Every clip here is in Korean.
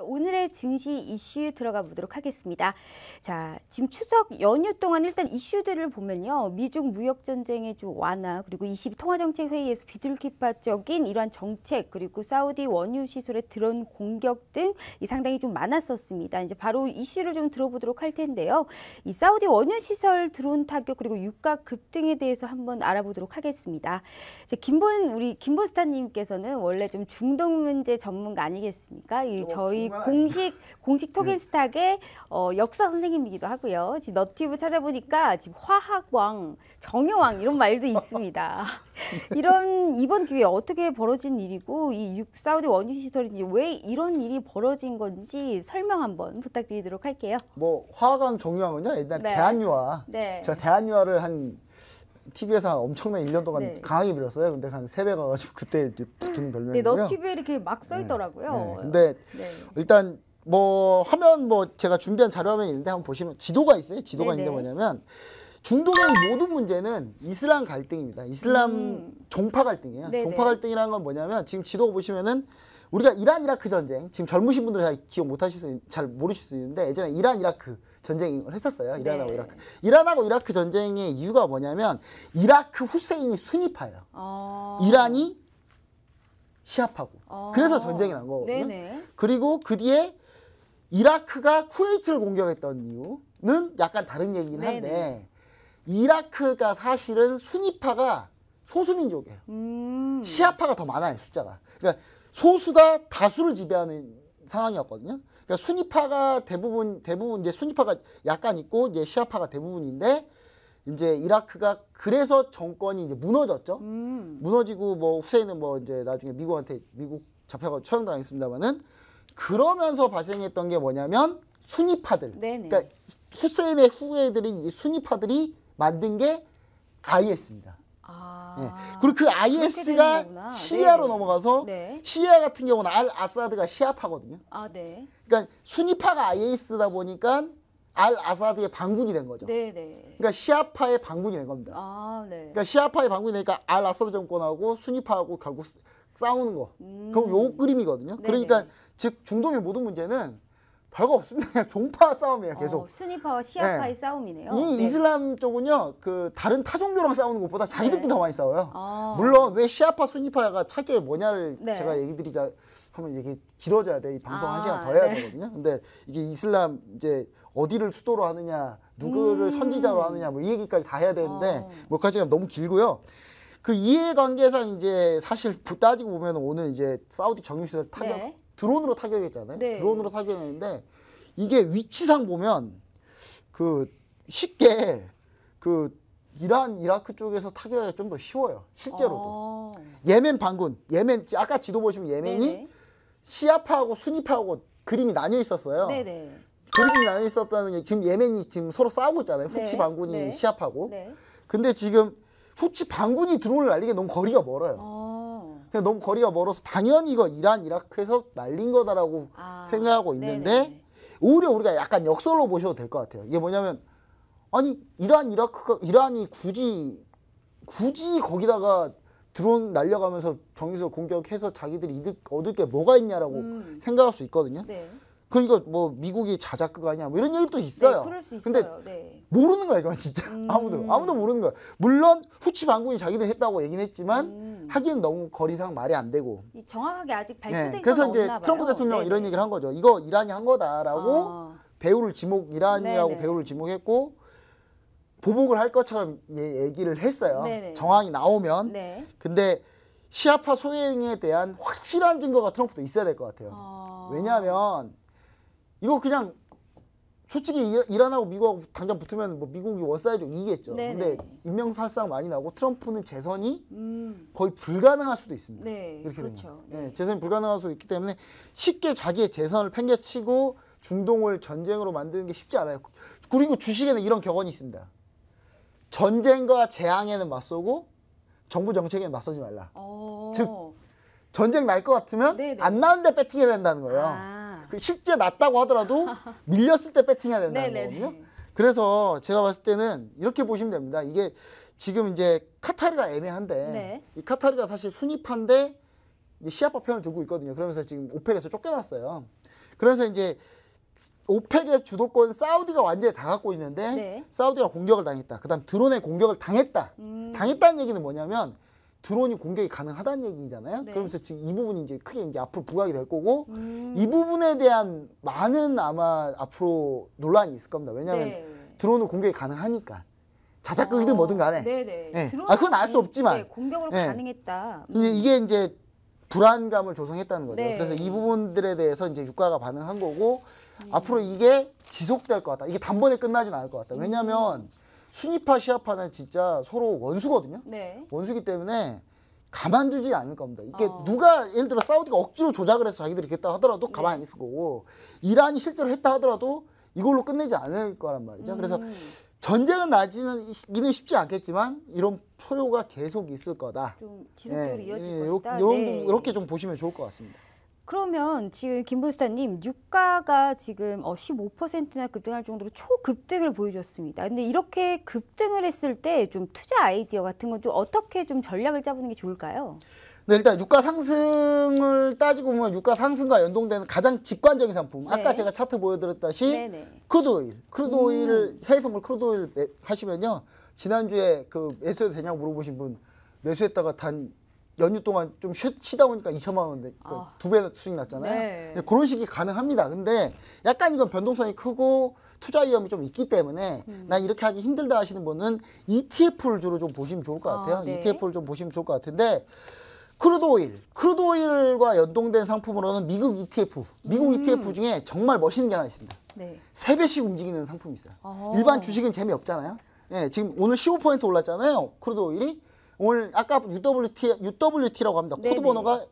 오늘의 증시 이슈 들어가 보도록 하겠습니다. 자, 지금 추석 연휴 동안 일단 이슈들을 보면요. 미중 무역 전쟁의 좀 완화, 그리고 22 통화정책 회의에서 비둘기파적인 이러한 정책, 그리고 사우디 원유 시설의 드론 공격 등 상당히 좀 많았었습니다. 이제 바로 이슈를 좀 들어보도록 할 텐데요. 이 사우디 원유 시설 드론 타격 그리고 유가 급등에 대해서 한번 알아보도록 하겠습니다. 이제 우리 김본 스타님께서는 원래 좀 중동 문제 전문가 아니겠습니까? 저희 공식 토겐스탁의 역사 선생님이기도 하고요. 지금 너튜브 찾아보니까 지금 화학왕, 정여왕 이런 말도 있습니다. 이번 기회에 어떻게 벌어진 일이고 이 사우디 원유 시설인지 왜 이런 일이 벌어진 건지 설명 한번 부탁드리도록 할게요. 뭐 화학왕, 정여왕은요 옛날 대한유화. 제가 대한유화를 한 TV에서 엄청난 1년 동안 강하게 빌었어요. 근데 한 3배 가가지고 그때 붙은 별명이고요. 너튜브에 이렇게 막 써 있더라고요. 근데 일단 뭐 화면 제가 준비한 자료 화면이 있는데 한번 보시면 지도가 있어요. 지도가 있는데 뭐냐면 중동의 모든 문제는 이슬람 갈등입니다. 이슬람 종파 갈등이에요. 종파 갈등이라는 건 뭐냐면 지금 지도 보시면은 우리가 이란 이라크 전쟁, 지금 젊으신 분들 잘 기억 못 하실 잘 모르실 수 있는데 예전에 이란 이라크 전쟁을 했었어요. 이란하고 이라크. 이란하고 이라크 전쟁의 이유가 뭐냐면 이라크 후세인이 수니파예요. 이란이 시아파고. 그래서 전쟁이 난 거거든요. 그리고 그 뒤에 이라크가 쿠웨이트를 공격했던 이유는 약간 다른 얘기긴 한데 이라크가 사실은 수니파가 소수민족이에요. 시아파가 더 많아요, 숫자가. 그러니까 소수가 다수를 지배하는 상황이었거든요. 그러니까 수니파가 대부분 이제 수니파가 약간 있고 이제 시아파가 대부분인데 이제 이라크가 그래서 정권이 이제 무너졌죠. 무너지고 뭐 후세인은 뭐 이제 나중에 미국 잡혀가지고 처형당했습니다만은 그러면서 발생했던 게 뭐냐면 수니파들. 그러니까 후세인의 후예들인 이 수니파들이 만든 게 IS입니다. 그리고 그 IS가 시리아로 넘어가서 시리아 같은 경우는 알 아사드가 시아파거든요. 그러니까 수니파가 IS다 보니까 알 아사드의 반군이 된 거죠. 그러니까 시아파의 반군이 된 겁니다. 그러니까 시아파의 반군이 되니까 알 아사드 정권하고 수니파하고 결국 싸우는 거. 그럼 요 그림이거든요. 그러니까 즉 중동의 모든 문제는 별거 없습니다. 그냥 종파 싸움이에요, 계속. 수니파와 시아파의 싸움이네요. 이 이슬람 쪽은요, 그 다른 타 종교랑 싸우는 것보다 자기들끼리 더 많이 싸워요. 물론 왜 시아파, 수니파가 차이점이 뭐냐를 제가 얘기 드리자 하면 이게 길어져야 돼. 이 방송 1시간 더 해야 되거든요. 근데 이게 이슬람 이제 어디를 수도로 하느냐, 누구를 선지자로 하느냐, 뭐 이 얘기까지 다 해야 되는데 뭐까지가 너무 길고요. 그 이해관계상 이제 사실 따지고 보면 오늘 이제 사우디 정유시설 타격 드론으로 타격했잖아요. 드론으로 타격했는데 이게 위치상 보면 그 쉽게 그 이란, 이라크 쪽에서 타격하기가 좀 더 쉬워요. 실제로도. 예멘 반군, 아까 지도 보시면 예멘이 시아파하고 수니파하고 그림이 나뉘어 있었어요. 그림이 나뉘어 있었다는 게 지금 예멘이 지금 서로 싸우고 있잖아요. 후치 반군이 시아파고. 근데 지금 후치 반군이 드론을 날리기에 너무 거리가 멀어요. 너무 거리가 멀어서 당연히 이거 이란, 이라크에서 날린 거다라고 생각하고 있는데 오히려 우리가 약간 역설로 보셔도 될 것 같아요. 이게 뭐냐면 아니 이란이 굳이 거기다가 드론 날려가면서 정유소 공격해서 자기들이 이득 얻을 게 뭐가 있냐라고 생각할 수 있거든요. 그러니까 뭐 미국이 자작극 아니야 뭐 이런 얘기도 있어요. 그럴 수 있어요. 근데 모르는 거야 이건 진짜 아무도 모르는 거야. 물론 후치 반군이 자기들 했다고 얘기는 했지만 하기엔 너무 거리상 말이 안 되고 정확하게 아직 발표된 건 그래서 이제 없나 봐요. 트럼프 대통령은 이런 얘기를 한 거죠. 이거 이란이 한 거다라고 이란이라고 배우를 지목했고 보복을 할 것처럼 얘기를 했어요. 정황이 나오면. 근데 시아파 소행에 대한 확실한 증거가 트럼프도 있어야 될 것 같아요. 왜냐하면 이거 그냥 솔직히 이란하고 미국하고 당장 붙으면 뭐 미국이 원사이드로 이기겠죠. 근데 인명살상 많이 나고 트럼프는 재선이 거의 불가능할 수도 있습니다. 이렇게 되면. 재선이 불가능할 수도 있기 때문에 쉽게 자기의 재선을 팽개치고 중동을 전쟁으로 만드는 게 쉽지 않아요. 그리고 주식에는 이런 격언이 있습니다. 전쟁과 재앙에는 맞서고 정부 정책에는 맞서지 말라. 즉 전쟁 날 것 같으면 안 나는데 배팅해야 된다는 거예요. 실제 났다고 하더라도 밀렸을 때 배팅해야 된다는 거거든요. 그래서 제가 봤을 때는 이렇게 보시면 됩니다. 이게 지금 이제 카타르가 애매한데 이 카타르가 사실 순위파인데 시아파 편을 들고 있거든요. 그러면서 지금 오펙에서 쫓겨났어요. 그래서 이제 오펙의 주도권 사우디가 완전히 다 갖고 있는데 네. 사우디가 공격을 당했다. 그다음 드론의 공격을 당했다. 당했다는 얘기는 뭐냐면 드론이 공격이 가능하다는 얘기잖아요. 네. 그러면서 지금 이 부분이 이제 크게 이제 앞으로 부각이 될 거고 이 부분에 대한 많은 아마 앞으로 논란이 있을 겁니다. 왜냐하면 네. 드론으로 공격이 가능하니까 자작극이든 뭐든 간에. 네네. 네. 드론 그건 알 수 없지만 네, 공격으로 네. 가능했다. 이게 이제 불안감을 조성했다는 거죠. 네. 그래서 이 부분들에 대해서 이제 유가가 반응한 거고 앞으로 이게 지속될 것 같다. 이게 단번에 끝나진 않을 것 같다. 왜냐하면 순위파 시아파는 진짜 서로 원수거든요. 네. 원수기 때문에 가만두지 않을 겁니다. 이게 누가 예를 들어 사우디가 억지로 조작을 해서 자기들이 했다 하더라도 가만히 안 있을 거고 이란이 실제로 했다 하더라도 이걸로 끝내지 않을 거란 말이죠. 그래서 전쟁은 나지는 쉽지 않겠지만 이런 소요가 계속 있을 거다. 좀 지속적으로 이어질 예, 것이다. 이렇게 좀 보시면 좋을 것 같습니다. 그러면 지금 김보수사님 유가가 지금 15%나 급등할 정도로 초급등을 보여줬습니다. 근데 이렇게 급등을 했을 때 좀 투자 아이디어 같은 건 좀 어떻게 좀 전략을 짜보는 게 좋을까요? 네, 일단 유가 상승을 따지고 보면 유가 상승과 연동되는 가장 직관적인 상품. 아까 네. 제가 차트 보여드렸다시 네네. 크루드 오일, 해외선물 크루드 오일 하시면요. 지난주에 그 매수해도 되냐고 물어보신 분 매수했다가 단 연휴 동안 좀 쉬다 보니까 2천만 원, 두 배 수익 났잖아요. 네. 그런 식이 가능합니다. 근데 약간 이건 변동성이 크고 투자 위험이 좀 있기 때문에 난 이렇게 하기 힘들다 하시는 분은 ETF를 주로 좀 보시면 좋을 것 같아요. 네. ETF를 좀 보시면 좋을 것 같은데 크루드 오일과 연동된 상품으로는 미국 ETF 중에 정말 멋있는 게 하나 있습니다. 네. 3배씩 움직이는 상품이 있어요. 일반 주식은 재미없잖아요. 예, 지금 오늘 15% 올랐잖아요. 크루드 오일이. 오늘 아까 UWT라고 합니다. 코드 네네. 번호가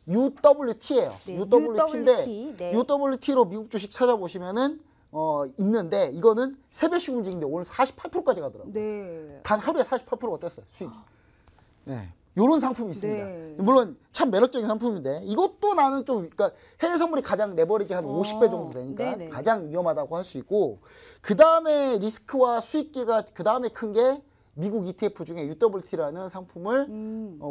UWT예요. 네, UWT인데 UWT, 네. UWT로 미국 주식 찾아보시면은 있는데 이거는 3배씩 움직이는데 오늘 48%까지 가더라고요. 네. 단 하루에 48%가 떴어요. 수익이. 네. 요런 상품이 있습니다. 네. 물론 참 매력적인 상품인데 이것도 나는 좀 그러니까 해외 선물이 가장 레버리지 한 50배 정도 되니까 네네. 가장 위험하다고 할 수 있고 그다음에 리스크와 수익기가 그다음에 큰 게 미국 ETF 중에 UWT라는 상품을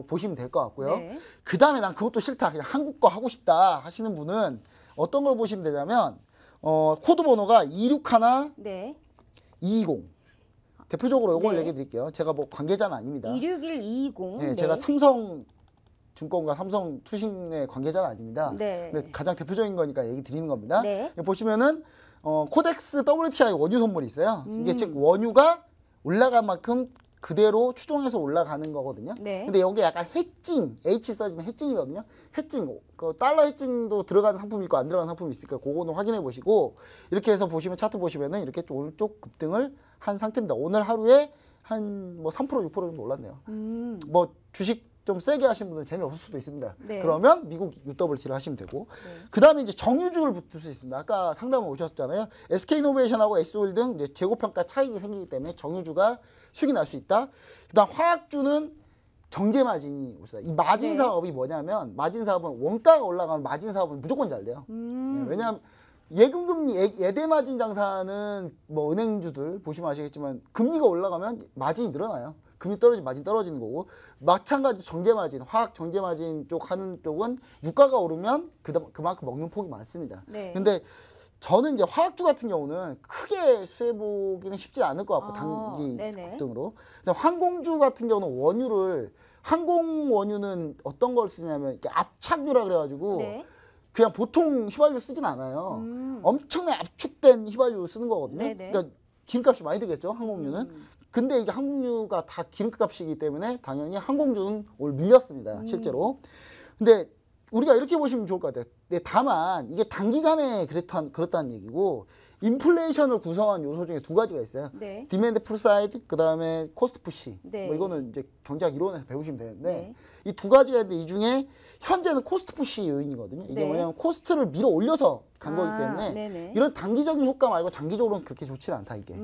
보시면 될 것 같고요. 네. 그다음에 난 그것도 싫다. 그냥 한국 거 하고 싶다 하시는 분은 어떤 걸 보시면 되냐면 코드 번호가 261 네. 220 대표적으로 이걸 네. 얘기해 드릴게요. 제가 뭐 관계자는 아닙니다. 261220. 네, 제가 삼성증권과 삼성투신의 관계자는 아닙니다. 네. 근데 가장 대표적인 거니까 얘기 드리는 겁니다. 네. 보시면은 코덱스 WTI 원유 선물이 있어요. 이게 즉 원유가 올라간 만큼 그대로 추종해서 올라가는 거거든요. 네. 근데 여기 약간 해칭, H 써지면 해칭이거든요. 해칭, 그 달러 해칭도 들어가는 상품이 있고 안 들어가는 상품이 있으니까 그거는 확인해 보시고 이렇게 해서 보시면 차트 보시면은 이렇게 오늘 쪽 급등을 한 상태입니다. 오늘 하루에 한 뭐 3% 6% 정도 올랐네요. 뭐 주식 좀 세게 하시는 분은 재미없을 수도 있습니다. 네. 그러면 미국 UWT를 하시면 되고 그다음에 이제 정유주를 붙을 수 있습니다. 아까 상담을 오셨잖아요. SK이노베이션하고 S오일 등 이제 재고평가 차익이 생기기 때문에 정유주가 수익이 날 수 있다. 그다음 화학주는 정제 마진이 있어요. 이 마진 네. 사업이 뭐냐면 마진 사업은 원가가 올라가면 마진 사업은 무조건 잘 돼요. 네, 왜냐하면 예금금리 예대 마진 장사는 뭐 은행주들 보시면 아시겠지만 금리가 올라가면 마진이 늘어나요. 금리 떨어지면 마진 떨어지는 거고 마찬가지 정제 마진, 화학 정제 마진 쪽 하는 쪽은 유가가 오르면 그만큼 먹는 폭이 많습니다. 네. 근데 저는 이제 화학주 같은 경우는 크게 수혜 보기는 쉽지 않을 것 같고 단기 네네. 급등으로. 근데 항공주 같은 경우는 항공 원유는 어떤 걸 쓰냐면 이렇게 압착유라 그래가지고 네. 그냥 보통 휘발유 쓰진 않아요. 엄청나게 압축된 휘발유 쓰는 거거든요. 네네. 그러니까 기름값이 많이 들겠죠, 항공유는. 근데 이게 항공유가 다 기름값이기 때문에 당연히 항공주는 오늘 밀렸습니다, 실제로. 근데 우리가 이렇게 보시면 좋을 것 같아요. 근데 다만 이게 단기간에 그렇다는 얘기고 인플레이션을 구성한 요소 중에 두 가지가 있어요. 네. 디맨드 풀 사이드, 그다음에 코스트 푸시. 네. 뭐 이거는 이제 경제학 이론에서 배우시면 되는데 네. 이 두 가지가 있는데 이 중에 현재는 코스트 푸시 요인이거든요. 이게 네. 뭐냐면 코스트를 밀어 올려서 간 거기 때문에 네네. 이런 단기적인 효과 말고 장기적으로는 그렇게 좋지는 않다 이게.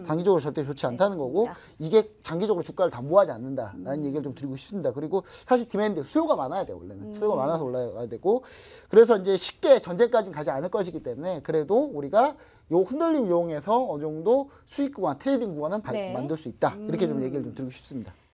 장기적으로 절대 좋지 않다는 거고 이게 장기적으로 주가를 담보하지 않는다라는 얘기를 좀 드리고 싶습니다. 그리고 사실 디맨드 수요가 많아야 돼요 원래는. 수요가 많아서 올라가야 되고 그래서 이제 쉽게 전쟁까지는 가지 않을 것이기 때문에 그래도 우리가 요 흔들림 이용해서 어느 정도 수익 구간, 트레이딩 구간은 네. 만들 수 있다. 이렇게 좀 얘기를 좀 드리고 싶습니다.